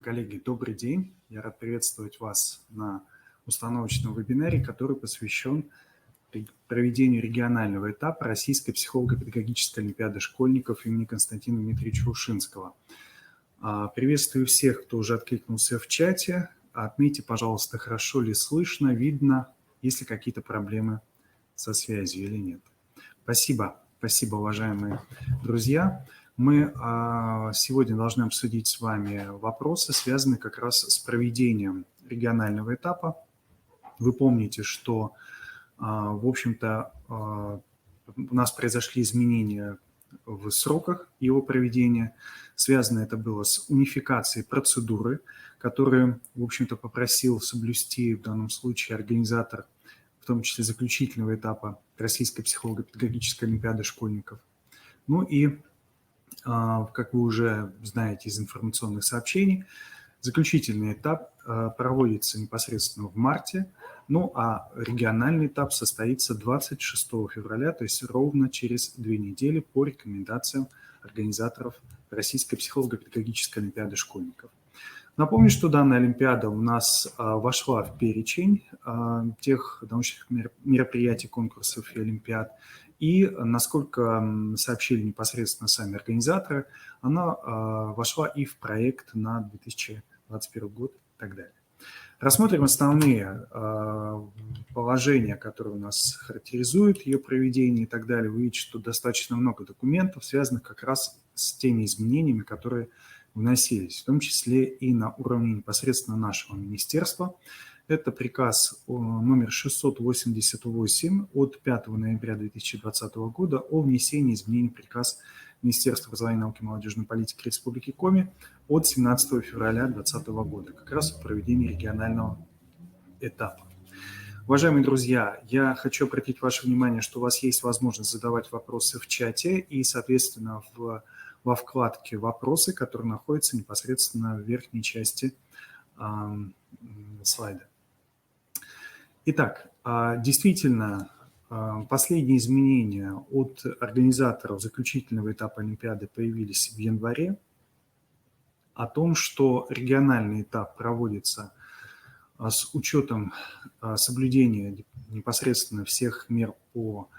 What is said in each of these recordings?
Коллеги, добрый день. Я рад приветствовать вас на установочном вебинаре, который посвящен проведению регионального этапа Российской психолого-педагогической олимпиады школьников имени Константина Дмитриевича Ушинского. Приветствую всех, кто уже откликнулся в чате. Отметьте, пожалуйста, хорошо ли слышно, видно, есть ли какие-то проблемы со связью или нет. Спасибо, уважаемые друзья. Мы сегодня должны обсудить с вами вопросы, связанные как раз с проведением регионального этапа. Вы помните, что, в общем-то, у нас произошли изменения в сроках его проведения. Связано это было с унификацией процедуры, которую, в общем-то, попросил соблюсти в данном случае организатор, в том числе заключительного этапа Российской психолого-педагогической олимпиады школьников. Ну и, как вы уже знаете из информационных сообщений, заключительный этап проводится непосредственно в марте, ну а региональный этап состоится 26 февраля, то есть ровно через 2 недели по рекомендациям организаторов Российской психолого-педагогической олимпиады школьников. Напомню, что данная олимпиада у нас вошла в перечень тех научных мероприятий, конкурсов и олимпиад. И, насколько сообщили непосредственно сами организаторы, она вошла и в проект на 2021 год и так далее. Рассмотрим основные положения, которые у нас характеризуют ее проведение и так далее. Вы видите, что достаточно много документов, связанных как раз с теми изменениями, которые вносились, в том числе и на уровне непосредственно нашего министерства. Это приказ номер 688 от 5 ноября 2020 года о внесении изменений в приказ Министерства образования, науки и молодежной политики Республики Коми от 17 февраля 2020 года, как раз о проведении регионального этапа. Уважаемые друзья, я хочу обратить ваше внимание, что у вас есть возможность задавать вопросы в чате и, соответственно, во вкладке «Вопросы», которые находятся непосредственно в верхней части слайда. Итак, действительно, последние изменения от организаторов заключительного этапа Олимпиады появились в январе. О том, что региональный этап проводится с учетом соблюдения непосредственно всех мер по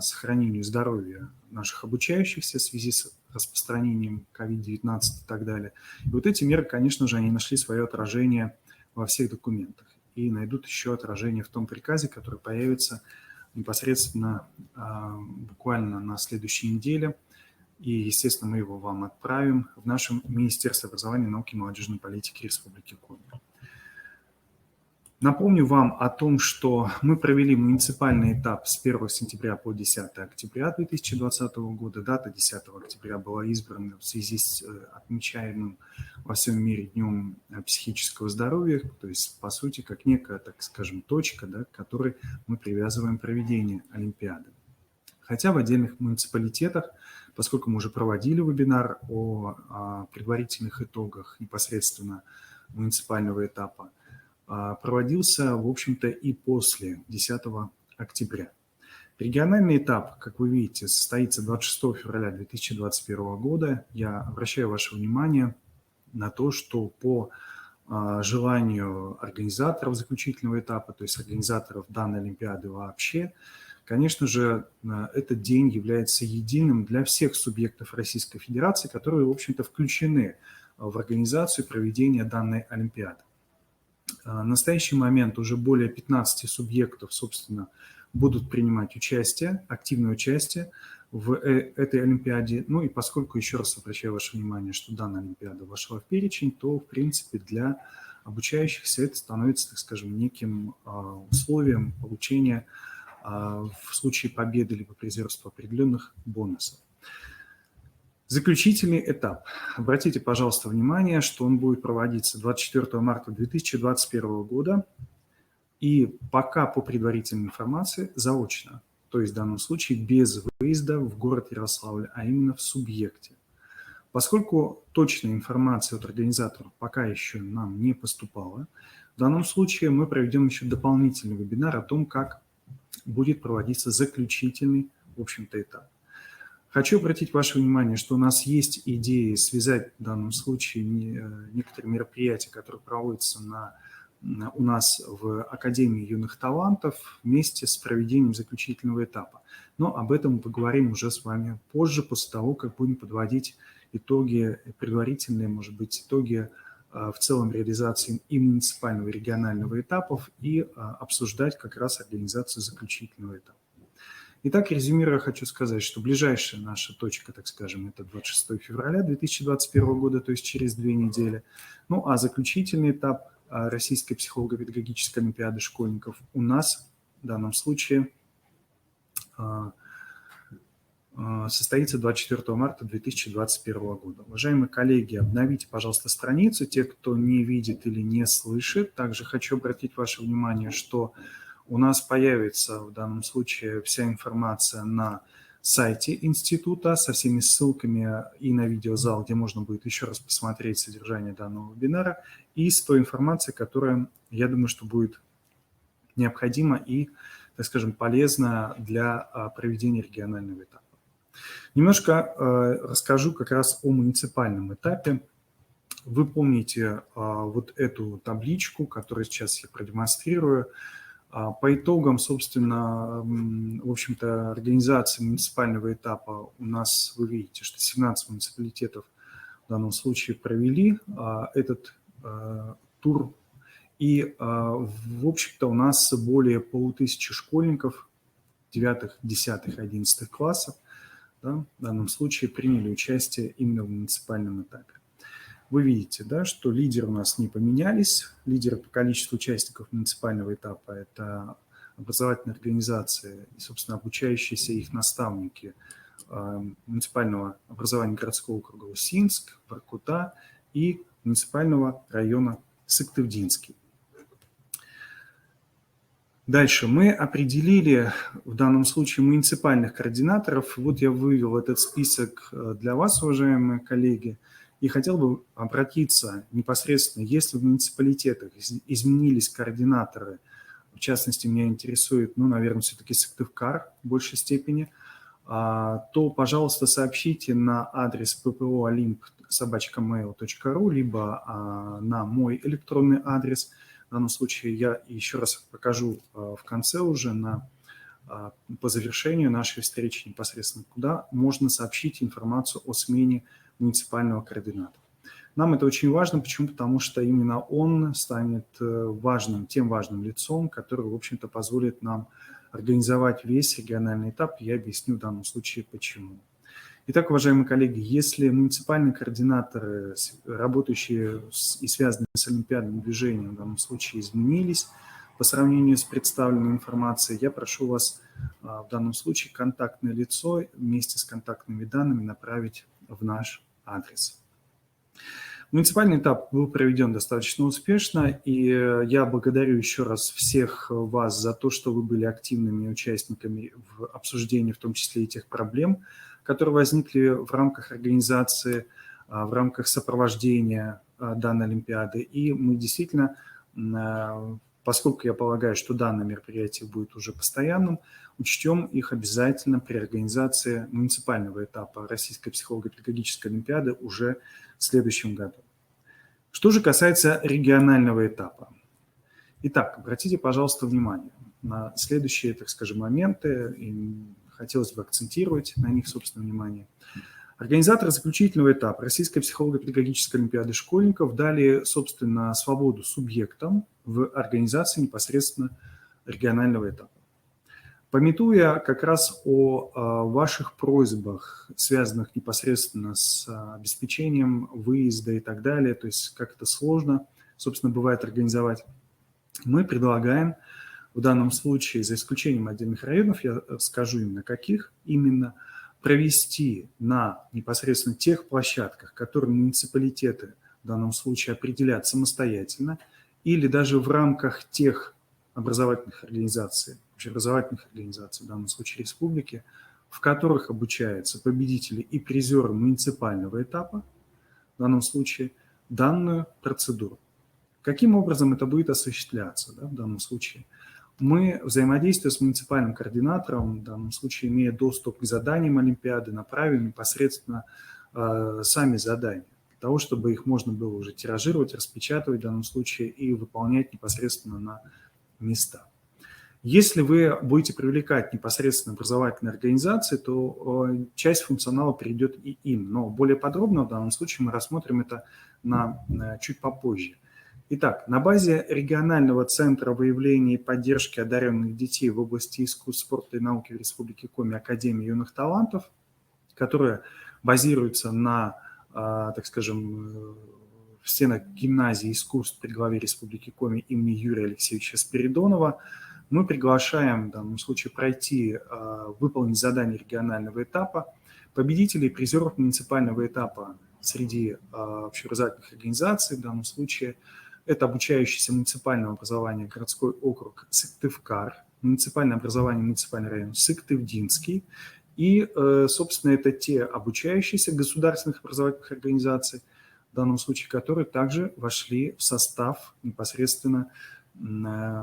сохранению здоровья наших обучающихся в связи с распространением COVID-19 и так далее. И вот эти меры, конечно же, они нашли свое отражение во всех документах и найдут еще отражение в том приказе, который появится непосредственно буквально на следующей неделе. И, естественно, мы его вам отправим в нашем Министерстве образования, науки и молодежной политики Республики Коми. Напомню вам о том, что мы провели муниципальный этап с 1 сентября по 10 октября 2020 года. Дата 10 октября была избрана в связи с отмечаемым во всем мире Днем психического здоровья, то есть, по сути, как некая, так скажем, точка, да, к которой мы привязываем проведение Олимпиады. Хотя в отдельных муниципалитетах, поскольку мы уже проводили вебинар о предварительных итогах непосредственно муниципального этапа, проводился, в общем-то, и после 10 октября. Региональный этап, как вы видите, состоится 26 февраля 2021 года. Я обращаю ваше внимание на то, что по желанию организаторов заключительного этапа, то есть организаторов данной Олимпиады вообще, конечно же, этот день является единым для всех субъектов Российской Федерации, которые, в общем-то, включены в организацию проведения данной Олимпиады. В настоящий момент уже более 15 субъектов, собственно, будут принимать участие, активное участие в этой Олимпиаде. Ну и поскольку, еще раз обращаю ваше внимание, что данная Олимпиада вошла в перечень, то, в принципе, для обучающихся это становится, так скажем, неким условием получения в случае победы либо призерства определенных бонусов. Заключительный этап. Обратите, пожалуйста, внимание, что он будет проводиться 24 марта 2021 года и пока по предварительной информации заочно, то есть в данном случае без выезда в город Ярославль, а именно в субъекте. Поскольку точная информация от организаторов пока еще нам не поступала, в данном случае мы проведем еще дополнительный вебинар о том, как будет проводиться заключительный, в общем-то, этап. Хочу обратить ваше внимание, что у нас есть идеи связать в данном случае некоторые мероприятия, которые проводятся у нас в Академии юных талантов вместе с проведением заключительного этапа. Но об этом мы поговорим уже с вами позже, после того, как будем подводить итоги, предварительные, может быть, итоги в целом реализации и муниципального, и регионального этапов, и обсуждать как раз организацию заключительного этапа. Итак, резюмируя, хочу сказать, что ближайшая наша точка, так скажем, это 26 февраля 2021 года, то есть через 2 недели. Ну, а заключительный этап Российской психолого-педагогической олимпиады школьников у нас в данном случае состоится 24 марта 2021 года. Уважаемые коллеги, обновите, пожалуйста, страницу, те, кто не видит или не слышит. Также хочу обратить ваше внимание, что у нас появится в данном случае вся информация на сайте института со всеми ссылками и на видеозал, где можно будет еще раз посмотреть содержание данного вебинара, и с той информацией, которая, я думаю, что будет необходима и, так скажем, полезна для проведения регионального этапа. Немножко расскажу как раз о муниципальном этапе. Вы помните вот эту табличку, которую сейчас я продемонстрирую. По итогам, собственно, в общем-то, организации муниципального этапа у нас, вы видите, что 17 муниципалитетов в данном случае провели этот тур. И, в общем-то, у нас более 1500 школьников 9, 10, 11 классов, да, в данном случае приняли участие именно в муниципальном этапе. Вы видите, да, что лидеры у нас не поменялись. Лидеры по количеству участников муниципального этапа – это образовательные организации и, собственно, обучающиеся их наставники муниципального образования городского округа Усинск, Воркута и муниципального района Сыктывдинский. Дальше мы определили в данном случае муниципальных координаторов. Вот я вывел этот список для вас, уважаемые коллеги. И хотел бы обратиться непосредственно, если в муниципалитетах изменились координаторы, в частности, меня интересует, ну, наверное, все-таки Сыктывкар в большей степени, то, пожалуйста, сообщите на адрес ppo.olimp@mail.ru, либо на мой электронный адрес. В данном случае я еще раз покажу в конце уже по завершению нашей встречи непосредственно, куда можно сообщить информацию о смене муниципального координатора. Нам это очень важно. Почему? Потому что именно он станет тем важным лицом, который, в общем-то, позволит нам организовать весь региональный этап. Я объясню в данном случае, почему. Итак, уважаемые коллеги, если муниципальные координаторы, работающие и связанные с олимпиадным движением, в данном случае изменились по сравнению с представленной информацией, я прошу вас в данном случае контактное лицо вместе с контактными данными направить в наш адрес. Муниципальный этап был проведен достаточно успешно, и я благодарю еще раз всех вас за то, что вы были активными участниками в обсуждении, в том числе и тех проблем, которые возникли в рамках организации, в рамках сопровождения данной Олимпиады. И мы действительно, поскольку я полагаю, что данное мероприятие будет уже постоянным, учтем их обязательно при организации муниципального этапа Российской психолого-педагогической олимпиады уже в следующем году. Что же касается регионального этапа. Итак, обратите, пожалуйста, внимание на следующие, так скажем, моменты, и хотелось бы акцентировать на них, собственно, внимание. Организаторы заключительного этапа Российской психолого-педагогической олимпиады школьников дали, собственно, свободу субъектам в организации непосредственно регионального этапа. Памятуя как раз о ваших просьбах, связанных непосредственно с обеспечением выезда и так далее, то есть как это сложно, собственно, бывает организовать, мы предлагаем в данном случае, за исключением отдельных районов, я скажу именно каких, именно провести на непосредственно тех площадках, которые муниципалитеты в данном случае определят самостоятельно, или даже в рамках тех образовательных организаций, общеобразовательных организаций, в данном случае республики, в которых обучаются победители и призеры муниципального этапа, в данном случае, данную процедуру. Каким образом это будет осуществляться, да, в данном случае? мы взаимодействуем с муниципальным координатором, в данном случае имея доступ к заданиям Олимпиады, направим непосредственно сами задания, для того, чтобы их можно было уже тиражировать, распечатывать в данном случае и выполнять непосредственно на местах. Если вы будете привлекать непосредственно образовательные организации, то часть функционала перейдет и им. Но более подробно в данном случае мы рассмотрим это чуть попозже. Итак, на базе регионального центра выявления и поддержки одаренных детей в области искусств, спорта и науки в Республике Коми Академии юных талантов, которая базируется на, так скажем, в стенах гимназии искусств при главе Республики Коми имени Юрия Алексеевича Спиридонова, мы приглашаем в данном случае пройти, выполнить задание регионального этапа, победителей и призеров муниципального этапа среди общеобразовательных организаций, в данном случае это обучающийся муниципального образования городской округ Сыктывкар, муниципальное образование муниципальный район Сыктывдинский и, собственно, это те обучающиеся государственных образовательных организаций, в данном случае которые также вошли в состав непосредственно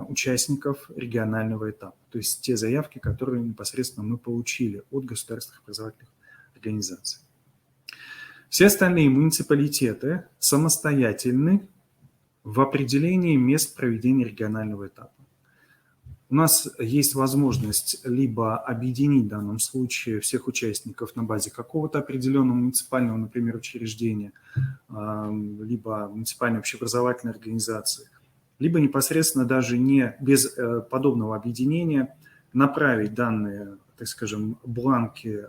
участников регионального этапа, то есть те заявки, которые непосредственно мы получили от государственных образовательных организаций. Все остальные муниципалитеты самостоятельны в определении мест проведения регионального этапа. У нас есть возможность либо объединить в данном случае всех участников на базе какого-то определенного муниципального, например, учреждения, либо муниципальной общеобразовательной организации, либо непосредственно даже не без подобного объединения направить данные, так скажем, бланки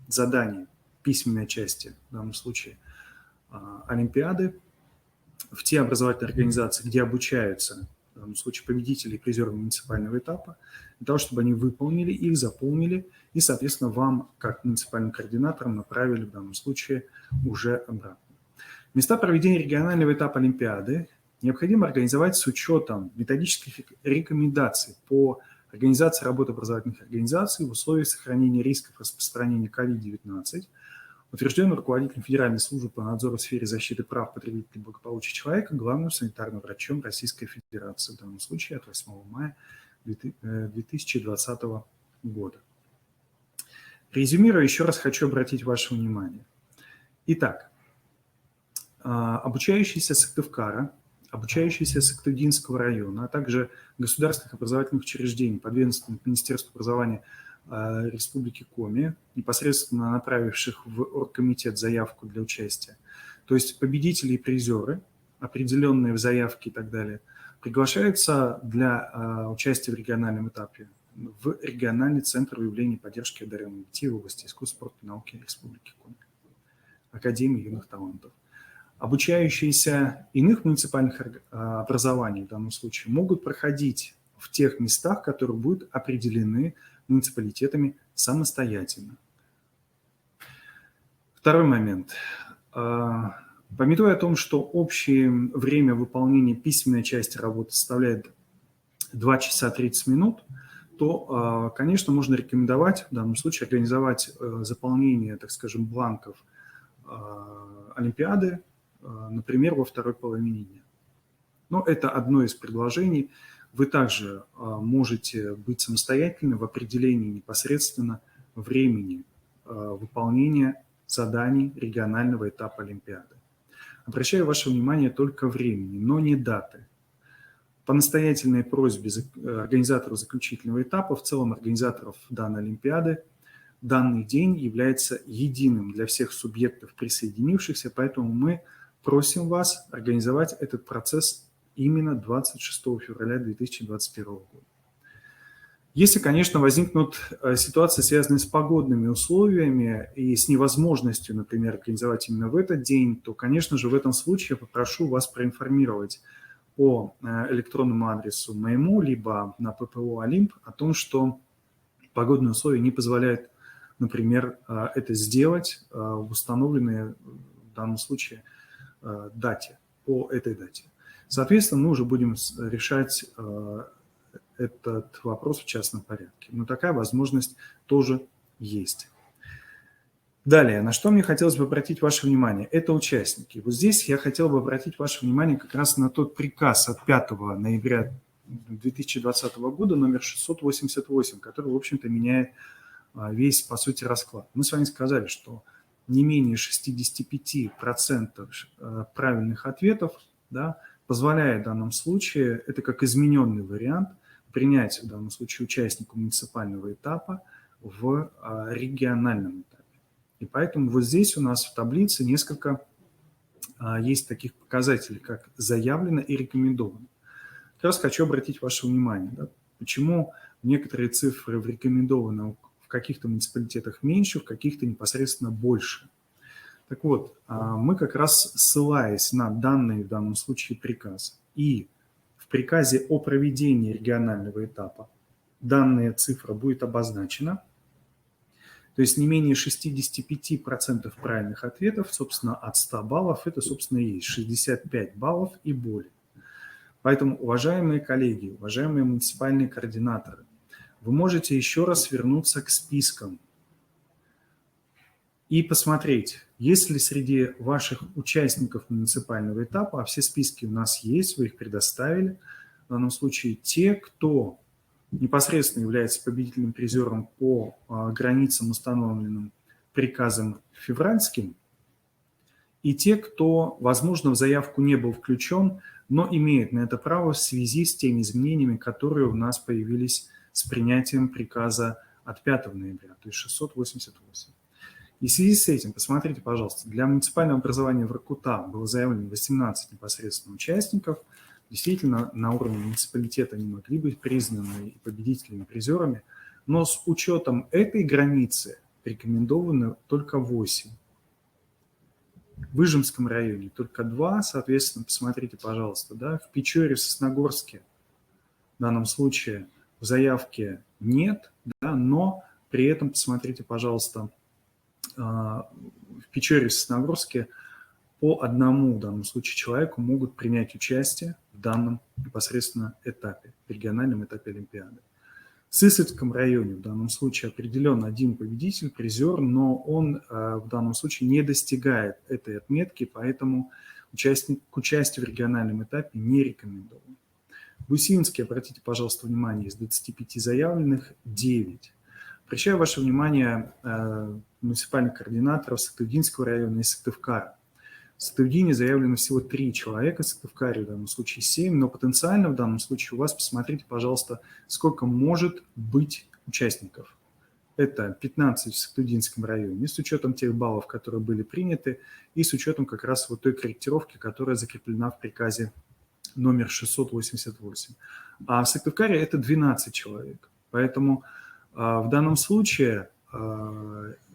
заданий письменной части, в данном случае Олимпиады, в те образовательные организации, где обучаются, в данном случае, победители и призеры муниципального этапа, для того, чтобы они выполнили их, заполнили и, соответственно, вам, как муниципальным координаторам, направили в данном случае уже обратно. Места проведения регионального этапа Олимпиады необходимо организовать с учетом методических рекомендаций по организации работы образовательных организаций в условиях сохранения рисков распространения COVID-19, утвержденным руководителем Федеральной службы по надзору в сфере защиты прав потребителей и благополучия человека, главным санитарным врачом Российской Федерации, в данном случае от 8 мая 2020 года. Резюмируя, еще раз хочу обратить ваше внимание. Итак, обучающиеся Сыктывкара, обучающиеся Сыктывдинского района, а также государственных образовательных учреждений, подведомственных Министерству образования Республики Коми, непосредственно направивших в оргкомитет заявку для участия, то есть победители и призеры, определенные в заявке и так далее, приглашаются для участия в региональном этапе в региональный центр выявления и поддержки одаренных детей в области искусств, спорта и науки Республики Коми, Академии юных талантов. Обучающиеся иных муниципальных образований в данном случае могут проходить в тех местах, которые будут определены муниципалитетами самостоятельно. Второй момент. Памятуя о том, что общее время выполнения письменной части работы составляет 2 часа 30 минут, то, конечно, можно рекомендовать в данном случае организовать заполнение, так скажем, бланков Олимпиады, например, во второй половине дня. Но это одно из предложений. Вы также можете быть самостоятельны в определении непосредственно времени выполнения заданий регионального этапа Олимпиады. Обращаю ваше внимание только времени, но не даты. По настоятельной просьбе организаторов заключительного этапа, в целом организаторов данной Олимпиады, данный день является единым для всех субъектов, присоединившихся, поэтому мы просим вас организовать этот процесс именно 26 февраля 2021 года. Если, конечно, возникнут ситуации, связанные с погодными условиями и с невозможностью, например, организовать именно в этот день, то, конечно же, в этом случае я попрошу вас проинформировать по электронному адресу моему, либо на ППО «Олимп» о том, что погодные условия не позволяют, например, это сделать в установленные в данном случае дате, по этой дате. Соответственно, мы уже будем решать этот вопрос в частном порядке. Но такая возможность тоже есть. Далее, на что мне хотелось бы обратить ваше внимание, это участники. Вот здесь я хотел бы обратить ваше внимание как раз на тот приказ от 5 ноября 2020 года номер 688, который, в общем-то, меняет весь, по сути, расклад. Мы с вами сказали, что не менее 65% правильных ответов, да, позволяет в данном случае, это как измененный вариант, принять в данном случае участнику муниципального этапа в региональном этапе. И поэтому вот здесь у нас в таблице несколько есть таких показателей, как заявлено и рекомендовано. Как раз хочу обратить ваше внимание, да, почему некоторые цифры в рекомендовано в каких-то муниципалитетах меньше, в каких-то непосредственно больше. Так вот, мы как раз, ссылаясь на данные в данном случае приказ, и в приказе о проведении регионального этапа данная цифра будет обозначена, то есть не менее 65% правильных ответов, собственно, от 100 баллов, это, собственно, и есть 65 баллов и более. Поэтому, уважаемые коллеги, уважаемые муниципальные координаторы, вы можете еще раз вернуться к спискам и посмотреть, есть ли среди ваших участников муниципального этапа, а все списки у нас есть, вы их предоставили, в данном случае те, кто непосредственно является победителем, призером по границам, установленным приказом февральским, и те, кто, возможно, в заявку не был включен, но имеет на это право в связи с теми изменениями, которые у нас появились с принятием приказа от 5 ноября, то есть 688. И в связи с этим, посмотрите, пожалуйста, для муниципального образования Воркута было заявлено 18 непосредственно участников. Действительно, на уровне муниципалитета они могли быть признаны победителями, призерами, но с учетом этой границы рекомендовано только 8. В Выжимском районе только 2, соответственно, посмотрите, пожалуйста, да, в Печоре, в Сосногорске в данном случае в заявке нет, да, но при этом, посмотрите, пожалуйста, в Печоре, в Сосногорске по одному в данном случае человеку могут принять участие в данном непосредственно этапе, в региональном этапе Олимпиады. В Сысоцком районе в данном случае определен один победитель, призер, но он в данном случае не достигает этой отметки, поэтому к участию в региональном этапе не рекомендован. В Гусинске, обратите, пожалуйста, внимание, из 25 заявленных 9. Обращаю ваше внимание муниципальных координаторов Сыктывдинского района и Сыктывкара. В Сыктывдине заявлено всего 3 человека, в Сыктывкаре в данном случае 7, но потенциально в данном случае у вас, посмотрите, пожалуйста, сколько может быть участников. Это 15 в Сыктывдинском районе, с учетом тех баллов, которые были приняты, и с учетом как раз вот той корректировки, которая закреплена в приказе номер 688. А в Сыктывкаре это 12 человек. Поэтому в данном случае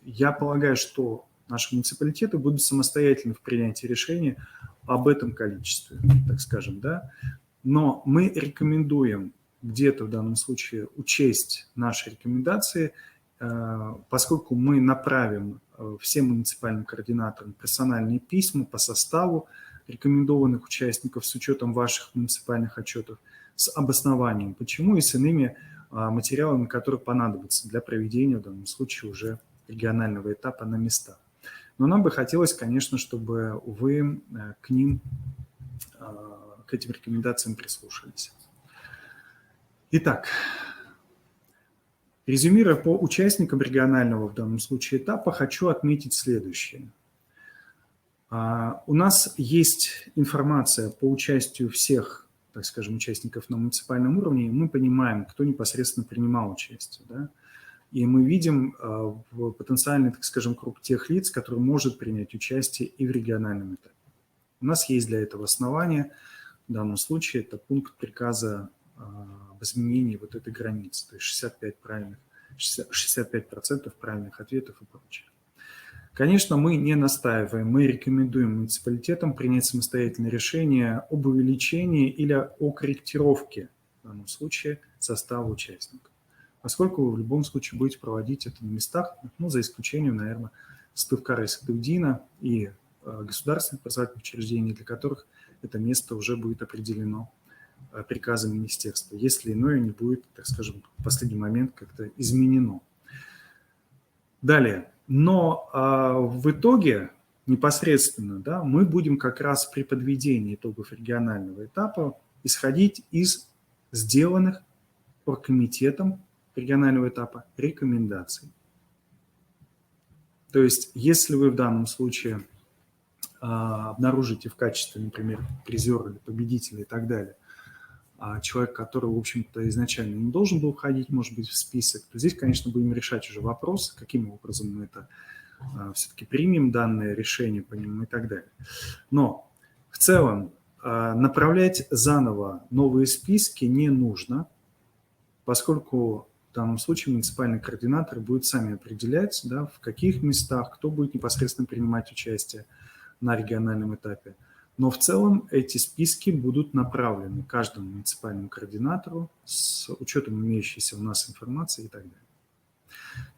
я полагаю, что наши муниципалитеты будут самостоятельны в принятии решения об этом количестве, так скажем, да. Но мы рекомендуем где-то в данном случае учесть наши рекомендации, поскольку мы направим всем муниципальным координаторам персональные письма по составу рекомендованных участников с учетом ваших муниципальных отчетов, с обоснованием, почему и с иными материалами, которые понадобятся для проведения в данном случае уже регионального этапа на местах. Но нам бы хотелось, конечно, чтобы вы к ним, к этим рекомендациям прислушались. Итак, резюмируя по участникам регионального в данном случае этапа, хочу отметить следующее. У нас есть информация по участию всех, так скажем, участников на муниципальном уровне, и мы понимаем, кто непосредственно принимал участие, да? И мы видим потенциальный, так скажем, круг тех лиц, который может принять участие и в региональном этапе. У нас есть для этого основания. В данном случае это пункт приказа об изменении вот этой границы, то есть 65% правильных ответов и прочее. Конечно, мы не настаиваем, мы рекомендуем муниципалитетам принять самостоятельное решение об увеличении или о корректировке, в данном случае, состава участников. Поскольку вы в любом случае будете проводить это на местах, ну, за исключением, наверное, Сыктывкара и Сыктывдина и государственных образовательных учреждений, для которых это место уже будет определено приказом министерства, если иное не будет, так скажем, в последний момент как-то изменено. Далее. Но в итоге непосредственно, да, мы будем как раз при подведении итогов регионального этапа исходить из сделанных оргкомитетом регионального этапа рекомендаций. То есть, если вы в данном случае обнаружите в качестве, например, призера или победителя и так далее, человек, который, в общем-то, изначально не должен был входить, может быть, в список, то здесь, конечно, будем решать уже вопрос, каким образом мы это все-таки примем, данное решение по нему и так далее. Но в целом направлять заново новые списки не нужно, поскольку в данном случае муниципальный координатор будет сами определять, да, в каких местах, кто будет непосредственно принимать участие на региональном этапе. Но в целом эти списки будут направлены каждому муниципальному координатору с учетом имеющейся у нас информации и так далее.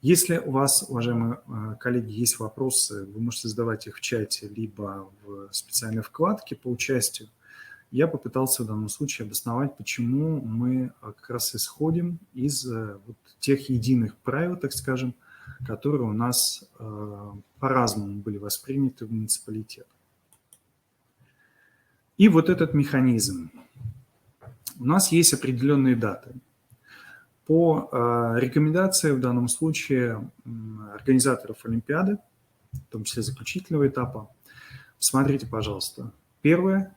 Если у вас, уважаемые коллеги, есть вопросы, вы можете задавать их в чате, либо в специальной вкладке по участию. Я попытался в данном случае обосновать, почему мы как раз исходим из вот тех единых правил, так скажем, которые у нас по-разному были восприняты в муниципалитет. И вот этот механизм. У нас есть определенные даты. По рекомендации в данном случае организаторов Олимпиады, в том числе заключительного этапа, смотрите, пожалуйста. Первое,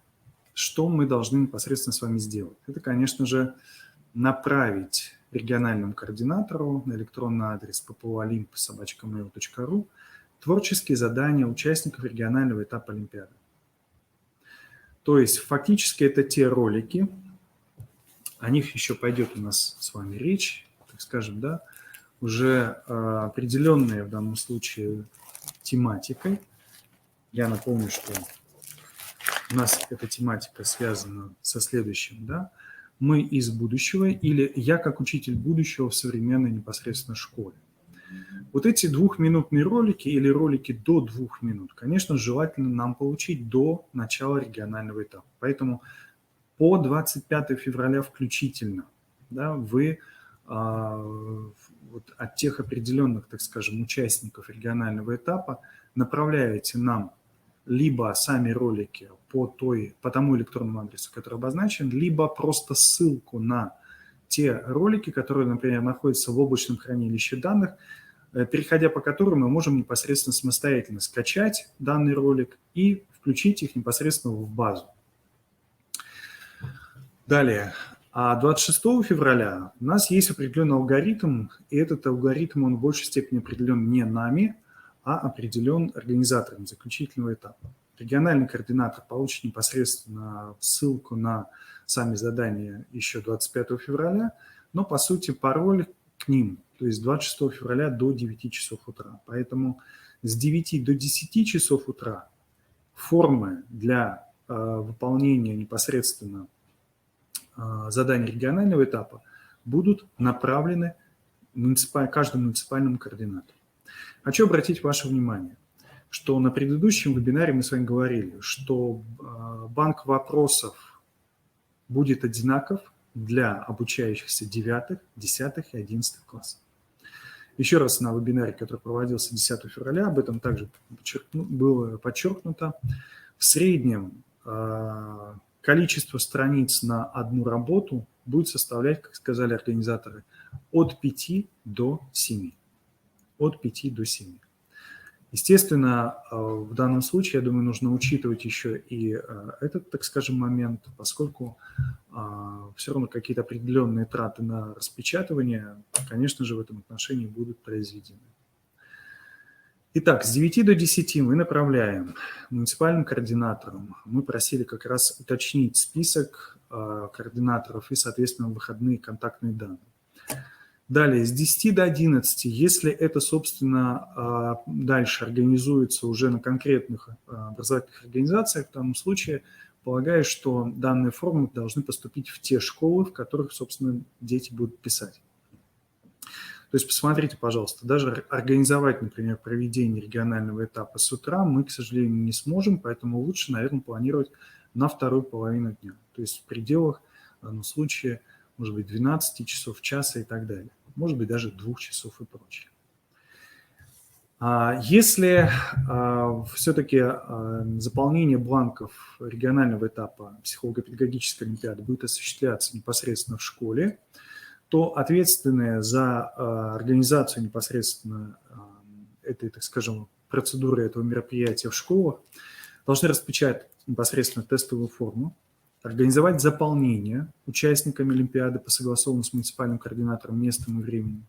что мы должны непосредственно с вами сделать, это, конечно же, направить региональному координатору на электронный адрес ppoolimp@mail.ru творческие задания участников регионального этапа Олимпиады. То есть фактически это те ролики, о них еще пойдет у нас с вами речь, так скажем, да, уже определенные в данном случае тематикой. Я напомню, что у нас эта тематика связана со следующим, да, мы из будущего или я как учитель будущего в современной непосредственно школе. Вот эти двухминутные ролики или ролики до 2 минут, конечно, желательно нам получить до начала регионального этапа. Поэтому по 25 февраля включительно, да, вы вот от тех определенных, так скажем, участников регионального этапа направляете нам либо сами ролики по тому электронному адресу, который обозначен, либо просто ссылку на те ролики, которые, например, находятся в облачном хранилище данных, переходя по которым мы можем непосредственно самостоятельно скачать данный ролик и включить их непосредственно в базу. Далее, 26 февраля у нас есть определенный алгоритм, и этот алгоритм, он в большей степени определен не нами, а определен организатором заключительного этапа. Региональный координатор получит непосредственно ссылку на сами задания еще 25 февраля, но, по сути, пароль к ним, то есть 26 февраля до 9 часов утра. Поэтому с 9 до 10 часов утра формы для выполнения непосредственно заданий регионального этапа будут направлены каждому муниципальному координатору. Хочу обратить ваше внимание, что на предыдущем вебинаре мы с вами говорили, что банк вопросов будет одинаков для обучающихся 9, 10 и 11 классов. Еще раз на вебинаре, который проводился 10 февраля, об этом также было подчеркнуто. В среднем количество страниц на одну работу будет составлять, как сказали организаторы, от 5 до 7. От 5 до 7. Естественно, в данном случае, я думаю, нужно учитывать еще и этот, так скажем, момент, поскольку все равно какие-то определенные траты на распечатывание, конечно же, в этом отношении будут произведены. Итак, с 9 до 10 мы направляем муниципальным координаторам. Мы просили как раз уточнить список координаторов и, соответственно, выходные контактные данные. Далее, с 10 до 11, если это, собственно, дальше организуется уже на конкретных образовательных организациях, в том случае полагаю, что данные формы должны поступить в те школы, в которых, собственно, дети будут писать. То есть посмотрите, пожалуйста, даже организовать, например, проведение регионального этапа с утра мы, к сожалению, не сможем, поэтому лучше, наверное, планировать на вторую половину дня. То есть в пределах, в данном случае, может быть, 12 часов, часа и так далее. Может быть, даже 2 часов и прочее. Если все-таки заполнение бланков регионального этапа психолого-педагогической олимпиады будет осуществляться непосредственно в школе, то ответственные за организацию непосредственно этой, так скажем, процедуры этого мероприятия в школах должны распечатать непосредственно тестовую форму, организовать заполнение участниками олимпиады по согласованному с муниципальным координатором местом и временем.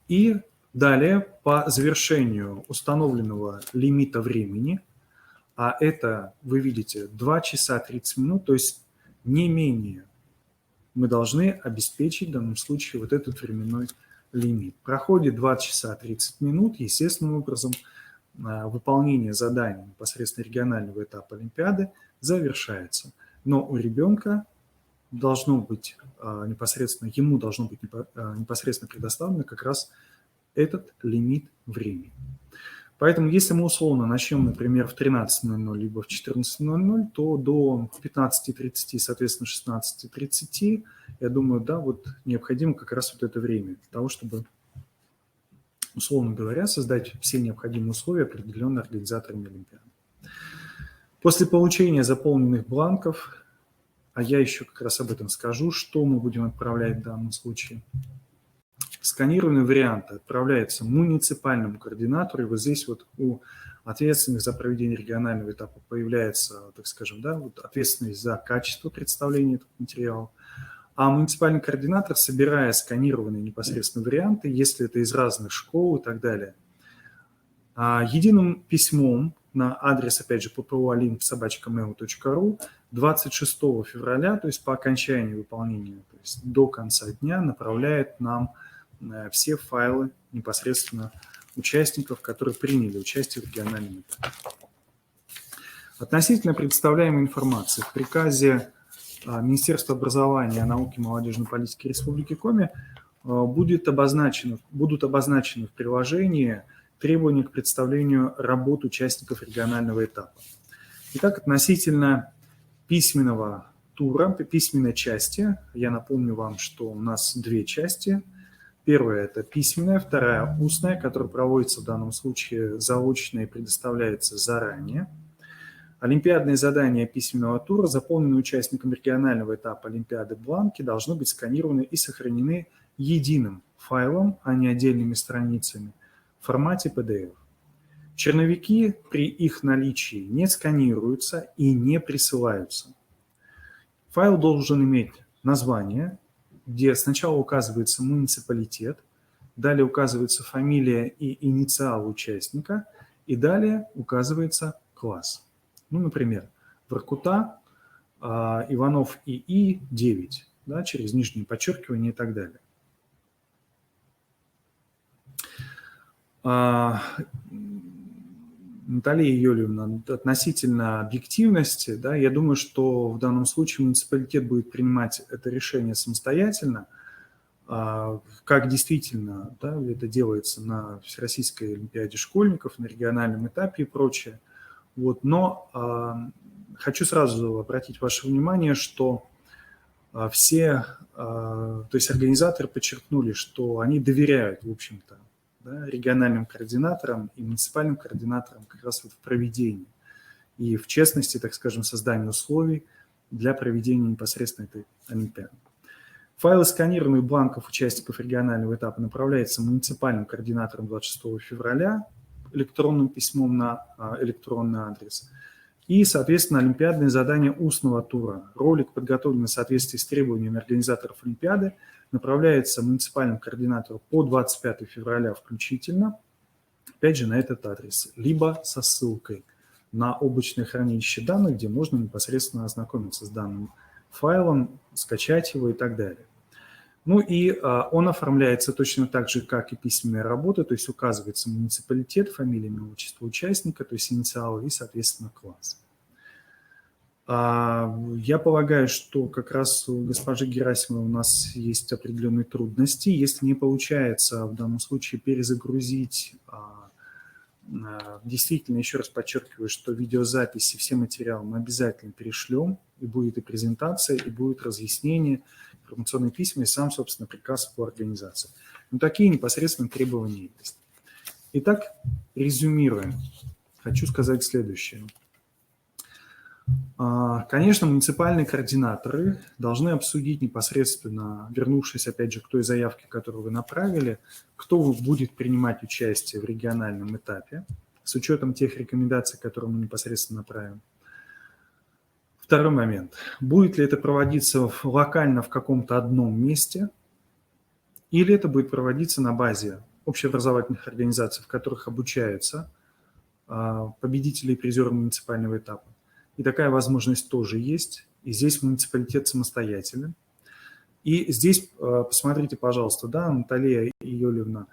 И далее, по завершению установленного лимита времени, а это, вы видите, 2 часа 30 минут, то есть не менее, мы должны обеспечить в данном случае вот этот временной лимит. Проходит 2 часа 30 минут, естественным образом выполнение заданий непосредственно регионального этапа олимпиады завершается. Но у ребенка должно быть непосредственно, ему должно быть непосредственно предоставлено как раз этот лимит времени. Поэтому, если мы условно начнем, например, в 13:00 либо в 14:00, то до 15:30, соответственно, 16:30, я думаю, да, вот необходимо как раз вот это время для того, чтобы, условно говоря, создать все необходимые условия, определенные организаторами олимпиады. После получения заполненных бланков, а я еще как раз об этом скажу, что мы будем отправлять в данном случае. Сканированные варианты отправляются муниципальному координатору, и вот здесь вот у ответственных за проведение регионального этапа появляется, так скажем, да, вот ответственность за качество представления этого материала. А муниципальный координатор, собирая сканированные непосредственно варианты, если это из разных школ и так далее, единым письмом на адрес, опять же, ppolink@mail.ru 26 февраля, то есть по окончании выполнения, то есть до конца дня, направляет нам все файлы непосредственно участников, которые приняли участие в региональном этапе. Относительно представляемой информации, в приказе Министерства образования, науки и молодежной политики Республики Коми будут обозначены в приложении требования к представлению работ участников регионального этапа. Итак, относительно письменного тура, письменной части, я напомню вам, что у нас 2 части. Первая – это письменная, вторая – устная, которая проводится в данном случае заочно и предоставляется заранее. Олимпиадные задания письменного тура, заполненные участником регионального этапа олимпиады бланки, должны быть сканированы и сохранены единым файлом, а не отдельными страницами, в формате PDF. Черновики при их наличии не сканируются и не присылаются. Файл должен иметь название, где сначала указывается муниципалитет, далее указывается фамилия и инициал участника, и далее указывается класс. Ну, например, Воркута, Иванов ИИ 9, да, через нижнее подчеркивание и так далее. Наталья Юрьевна, относительно объективности, да, я думаю, что в данном случае муниципалитет будет принимать это решение самостоятельно, как действительно, да, это делается на Всероссийской олимпиаде школьников, на региональном этапе и прочее. Вот, но хочу сразу обратить ваше внимание, что все, то есть организаторы подчеркнули, что они доверяют, в общем-то, да, региональным координаторам и муниципальным координаторам как раз вот в проведении и в честности, так скажем, создании условий для проведения непосредственно этой олимпиады. Файлы сканированных бланков участников регионального этапа направляются муниципальным координатором 26 февраля электронным письмом на электронный адрес. И, соответственно, олимпиадные задания устного тура. Ролик, подготовленный в соответствии с требованиями организаторов олимпиады, направляется муниципальному координатору по 25 февраля включительно, опять же, на этот адрес, либо со ссылкой на облачное хранилище данных, где можно непосредственно ознакомиться с данным файлом, скачать его и так далее. Ну и он оформляется точно так же, как и письменная работа, то есть указывается муниципалитет, фамилия, имя, отчество участника, то есть инициалы и, соответственно, класс. Я полагаю, что как раз у госпожи Герасимовой у нас есть определенные трудности. Если не получается в данном случае перезагрузить, действительно, еще раз подчеркиваю, что видеозаписи, все материалы мы обязательно перешлем, и будет и презентация, и будет разъяснение, информационные письма, и сам, собственно, приказ по организации. Но такие непосредственно требования есть. Итак, резюмируя, хочу сказать следующее. Конечно, муниципальные координаторы должны обсудить непосредственно, вернувшись, опять же, к той заявке, которую вы направили, кто будет принимать участие в региональном этапе, с учетом тех рекомендаций, которые мы непосредственно направим. Второй момент. Будет ли это проводиться локально в каком-то одном месте, или это будет проводиться на базе общеобразовательных организаций, в которых обучаются победители и призеры муниципального этапа. И такая возможность тоже есть. И здесь муниципалитет самостоятелен. И здесь, посмотрите, пожалуйста, да, Наталья Иолевна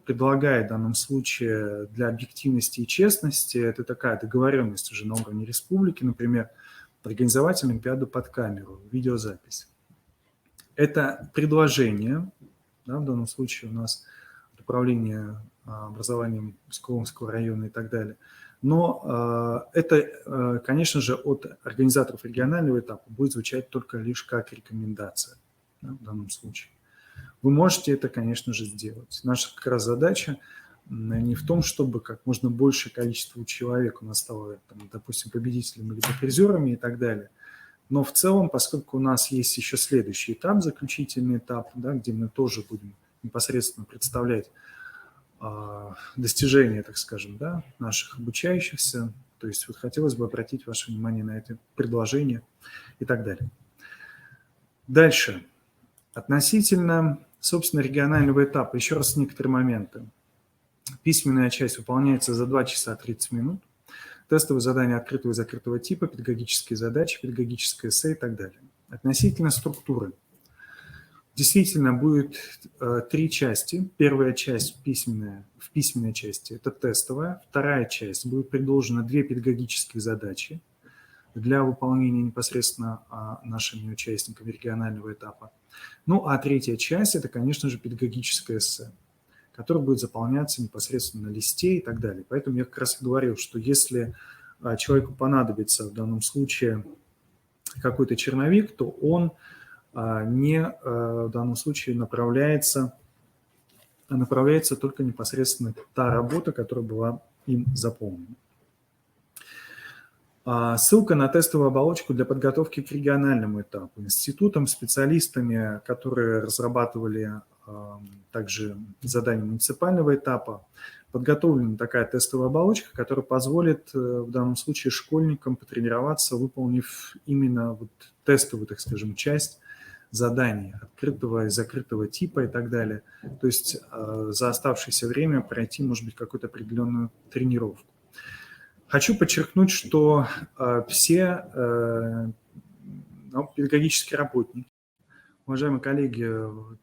предлагает в данном случае для объективности и честности, это такая договоренность уже на уровне республики, например, организовать Олимпиаду под камеру, видеозапись. Это предложение, да, в данном случае у нас управление образованием Псковского района и так далее. Но это, конечно же, от организаторов регионального этапа будет звучать только лишь как рекомендация, да, в данном случае. Вы можете это, конечно же, сделать. Наша как раз задача не в том, чтобы как можно большее количество человек у нас стало, там, допустим, победителями либо призерами и так далее. Но в целом, поскольку у нас есть еще следующий этап, заключительный этап, да, где мы тоже будем непосредственно представлять достижения, так скажем, да, наших обучающихся. То есть вот хотелось бы обратить ваше внимание на это предложение и так далее. Дальше. Относительно, собственно, регионального этапа. Еще раз некоторые моменты. Письменная часть выполняется за 2 часа 30 минут. Тестовые задания открытого и закрытого типа, педагогические задачи, педагогическое эссе и так далее. Относительно структуры. Действительно, будет 3 части. Первая часть в письменной части – это тестовая. Вторая часть будет предложена 2 педагогические задачи для выполнения непосредственно нашими участниками регионального этапа. Ну, а третья часть – это, конечно же, педагогическое эссе, которое будет заполняться непосредственно на листе и так далее. Поэтому я как раз и говорил, что если человеку понадобится в данном случае какой-то черновик, то он в данном случае направляется только непосредственно та работа, которая была им заполнена. Ссылка на тестовую оболочку для подготовки к региональному этапу. Институтом, специалистами, которые разрабатывали также задания муниципального этапа, подготовлена такая тестовая оболочка, которая позволит в данном случае школьникам потренироваться, выполнив именно вот тестовую, так скажем, часть заданий открытого и закрытого типа и так далее. То есть за оставшееся время пройти, может быть, какую-то определенную тренировку. Хочу подчеркнуть, что все педагогические работники, уважаемые коллеги,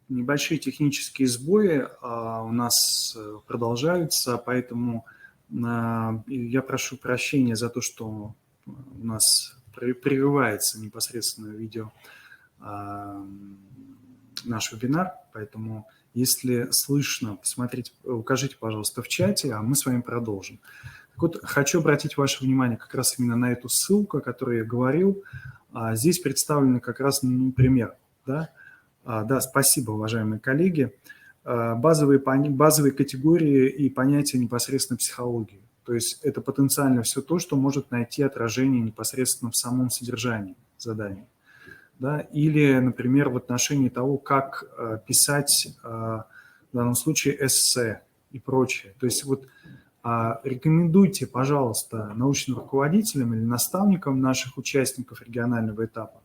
небольшие технические сбои у нас продолжаются, поэтому я прошу прощения за то, что у нас прерывается непосредственно видео наш вебинар, поэтому если слышно, посмотрите, укажите, пожалуйста, в чате, а мы с вами продолжим. Так вот, хочу обратить ваше внимание как раз именно на эту ссылку, о которой я говорил. Здесь представлен как раз пример. Да? Да, спасибо, уважаемые коллеги. Базовые категории и понятия непосредственно психологии. То есть это потенциально все то, что может найти отражение непосредственно в самом содержании задания. Да, или, например, в отношении того, как писать в данном случае эссе и прочее. То есть вот рекомендуйте, пожалуйста, научным руководителям или наставникам наших участников регионального этапа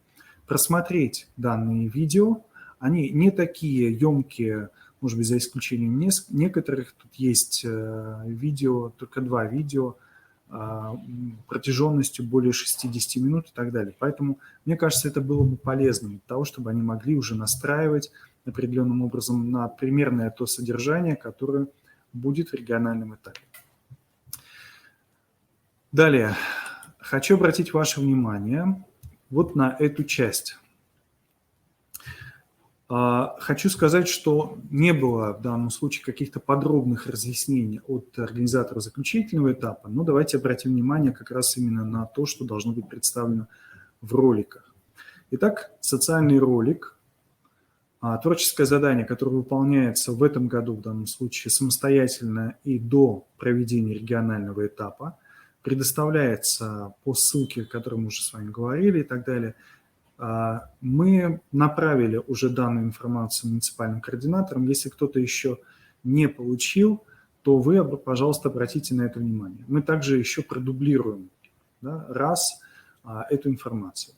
просмотреть данные видео. Они не такие емкие, может быть, за исключением некоторых. Тут есть видео, только 2 видео, протяженностью более 60 минут и так далее. Поэтому, мне кажется, это было бы полезно для того, чтобы они могли уже настраивать определенным образом на примерное то содержание, которое будет в региональном этапе. Далее. Хочу обратить ваше внимание вот на эту часть. Хочу сказать, что не было в данном случае каких-то подробных разъяснений от организатора заключительного этапа, но давайте обратим внимание как раз именно на то, что должно быть представлено в роликах. Итак, социальный ролик Творческое задание, которое выполняется в этом году, в данном случае, самостоятельно и до проведения регионального этапа, предоставляется по ссылке, о которой мы уже с вами говорили и так далее. Мы направили уже данную информацию муниципальным координаторам. Если кто-то еще не получил, то вы, пожалуйста, обратите на это внимание. Мы также еще продублируем эту информацию.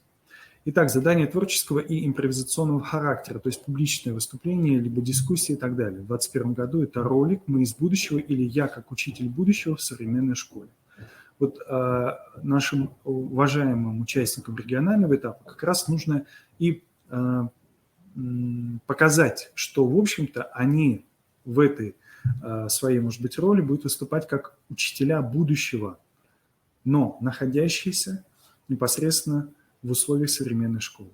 Итак, задание творческого и импровизационного характера, то есть публичное выступление, либо дискуссии и так далее. В 2021 году это ролик «Мы из будущего» или «Я как учитель будущего в современной школе». Вот нашим уважаемым участникам регионального этапа как раз нужно и показать, что, в общем-то, они в этой своей, может быть, роли будут выступать как учителя будущего, но находящиеся непосредственно в условиях современной школы.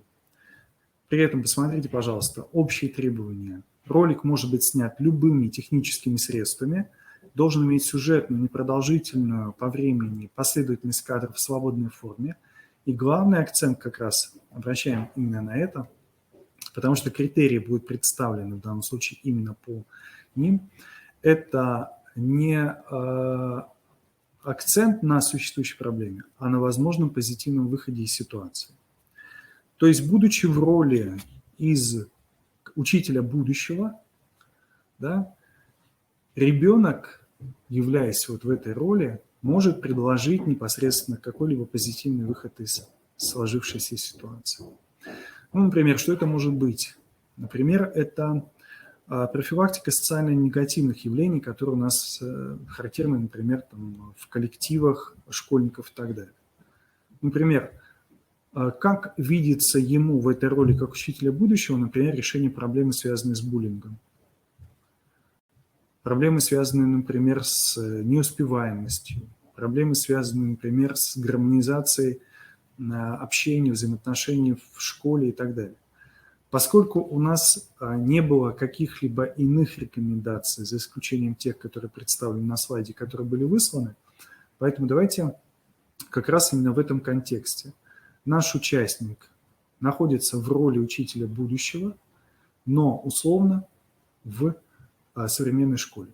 При этом посмотрите, пожалуйста, общие требования. Ролик может быть снят любыми техническими средствами, должен иметь сюжетную, непродолжительную по времени последовательность кадров в свободной форме. И главный акцент как раз обращаем именно на это, потому что критерии будут представлены в данном случае именно по ним. Это не акцент на существующей проблеме, а на возможном позитивном выходе из ситуации. То есть, будучи в роли из учителя будущего, да, ребенок, являясь вот в этой роли, может предложить непосредственно какой-либо позитивный выход из сложившейся ситуации. Ну, например, что это может быть? Например, это профилактика социально негативных явлений, которые у нас характерны, например, там, в коллективах школьников и так далее. Например, как видится ему в этой роли как учителя будущего, например, решение проблемы, связанной с буллингом. Проблемы, связанные, например, с неуспеваемостью. Проблемы, связанные, например, с гармонизацией общения, взаимоотношений в школе и так далее. Поскольку у нас не было каких-либо иных рекомендаций, за исключением тех, которые представлены на слайде, которые были высланы, поэтому давайте как раз именно в этом контексте. Наш участник находится в роли учителя будущего, но условно в современной школе.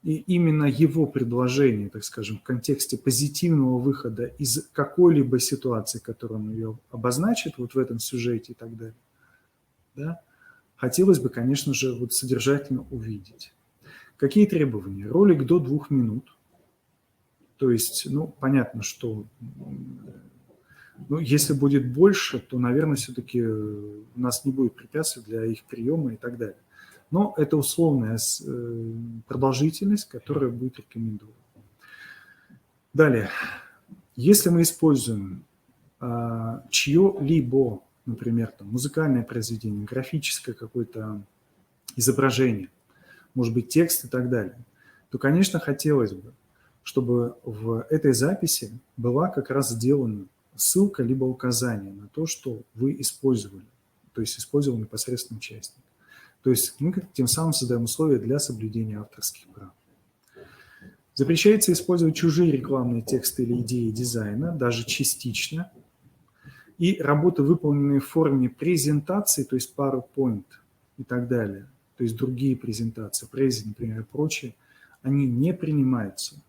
И именно его предложение, так скажем, в контексте позитивного выхода из какой-либо ситуации, которую он ее обозначит вот в этом сюжете и так далее, да, хотелось бы, конечно же, вот содержательно увидеть. Какие требования? Ролик до 2 минут. То есть, ну, понятно, что если будет больше, то, наверное, все-таки у нас не будет препятствий для их приема и так далее. Но это условная продолжительность, которая будет рекомендована. Далее. Если мы используем чье-либо, например, там, музыкальное произведение, графическое какое-то изображение, может быть, текст и так далее, то, конечно, хотелось бы, чтобы в этой записи была как раз сделана ссылка либо указание на то, что вы использовали, то есть использовал непосредственно участник. То есть мы тем самым создаем условия для соблюдения авторских прав. Запрещается использовать чужие рекламные тексты или идеи дизайна, даже частично. И работы, выполненные в форме презентации, то есть PowerPoint и так далее, то есть другие презентации, Prezi, например, и прочее, они не принимаются.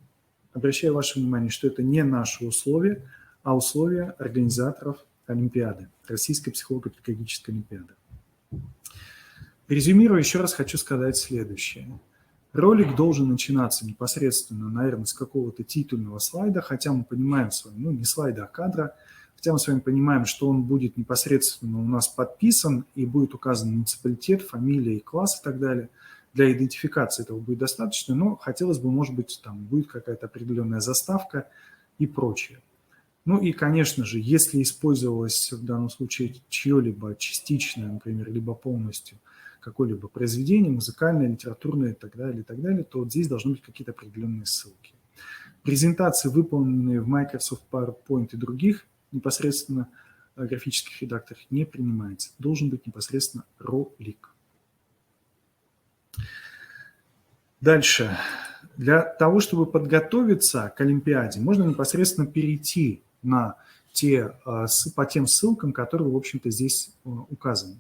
Обращаю ваше внимание, что это не наши условия, а условия организаторов Олимпиады, Российской психолого-педагогической Олимпиады. Резюмируя, еще раз хочу сказать следующее. Ролик должен начинаться непосредственно, наверное, с какого-то титульного слайда, хотя мы понимаем с вами, не слайда, а кадра, хотя мы с вами понимаем, что он будет непосредственно у нас подписан и будет указан муниципалитет, фамилия и класс и так далее. Для идентификации этого будет достаточно, но хотелось бы, может быть, там будет какая-то определенная заставка и прочее. Ну и, конечно же, если использовалось в данном случае чье-либо частичное, например, либо полностью какое-либо произведение, музыкальное, литературное и так далее, то вот здесь должны быть какие-то определенные ссылки. Презентации, выполненные в Microsoft PowerPoint и других непосредственно графических редакторах, не принимается. Должен быть непосредственно ролик. Дальше. Для того, чтобы подготовиться к Олимпиаде, можно непосредственно перейти по тем ссылкам, которые, в общем-то, здесь указаны.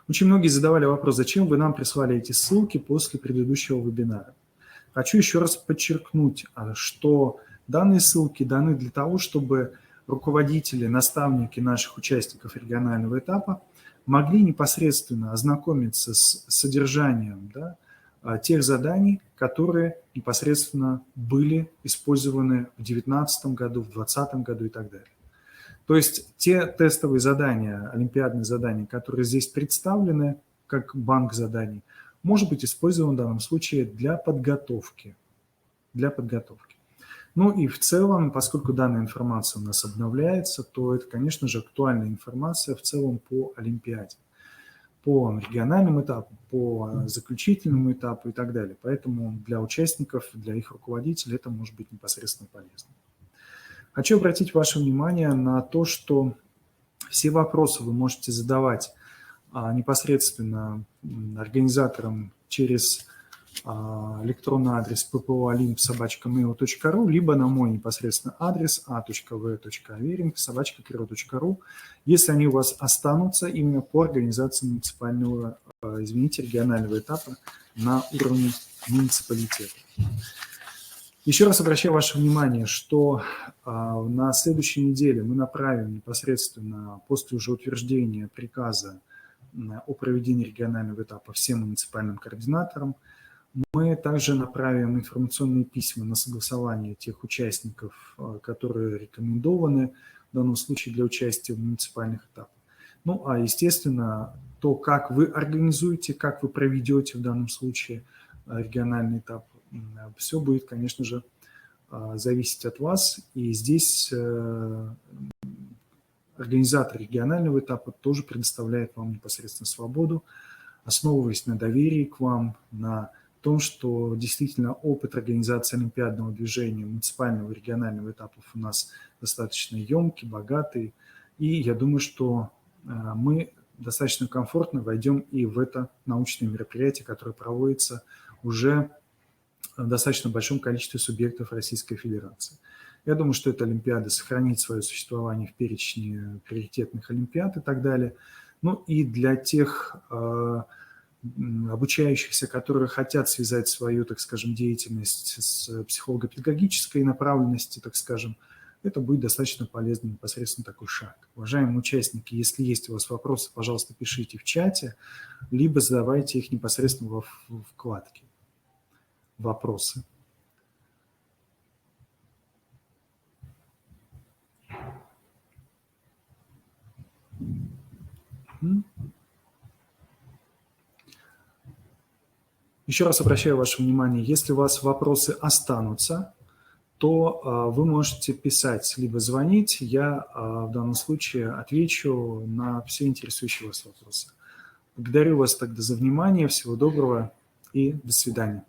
Очень многие задавали вопрос, зачем вы нам прислали эти ссылки после предыдущего вебинара. Хочу еще раз подчеркнуть, что данные ссылки даны для того, чтобы руководители, наставники наших участников регионального этапа могли непосредственно ознакомиться с содержанием, тех заданий, которые непосредственно были использованы в 2019 году, в 2020 году и так далее. То есть те тестовые задания, олимпиадные задания, которые здесь представлены как банк заданий, может быть использован в данном случае для подготовки. Ну и в целом, поскольку данная информация у нас обновляется, то это, конечно же, актуальная информация в целом по Олимпиаде, по региональному этапу, по заключительному этапу и так далее. Поэтому для участников, для их руководителей это может быть непосредственно полезно. Хочу обратить ваше внимание на то, что все вопросы вы можете задавать непосредственно организаторам через электронный адрес ppo.olimp@mail.ru, либо на мой непосредственно адрес a.v.avering@kiro.ru, если они у вас останутся именно по организации регионального этапа на уровне муниципалитета. Еще раз обращаю ваше внимание, что на следующей неделе мы направим непосредственно после уже утверждения приказа о проведении регионального этапа всем муниципальным координаторам. Мы также направим информационные письма на согласование тех участников, которые рекомендованы в данном случае для участия в муниципальных этапах. Ну, а естественно, то, как вы организуете, как вы проведете в данном случае региональный этап, все будет, конечно же, зависеть от вас. И здесь организатор регионального этапа тоже предоставляет вам непосредственно свободу, основываясь на доверии к вам, на том, что действительно опыт организации олимпиадного движения, муниципального и регионального этапов у нас достаточно емкий, богатый. И я думаю, что мы достаточно комфортно войдем и в это научное мероприятие, которое проводится уже в достаточно большом количестве субъектов Российской Федерации. Я думаю, что эта олимпиада сохранит свое существование в перечне приоритетных олимпиад и так далее. Ну и для тех обучающихся, которые хотят связать свою, так скажем, деятельность с психолого-педагогической направленностью, так скажем, это будет достаточно полезный непосредственно такой шаг. Уважаемые участники, если есть у вас вопросы, пожалуйста, пишите в чате, либо задавайте их непосредственно во вкладке «Вопросы». Еще раз обращаю ваше внимание, если у вас вопросы останутся, то вы можете писать, либо звонить. Я в данном случае отвечу на все интересующие вас вопросы. Благодарю вас тогда за внимание. Всего доброго и до свидания.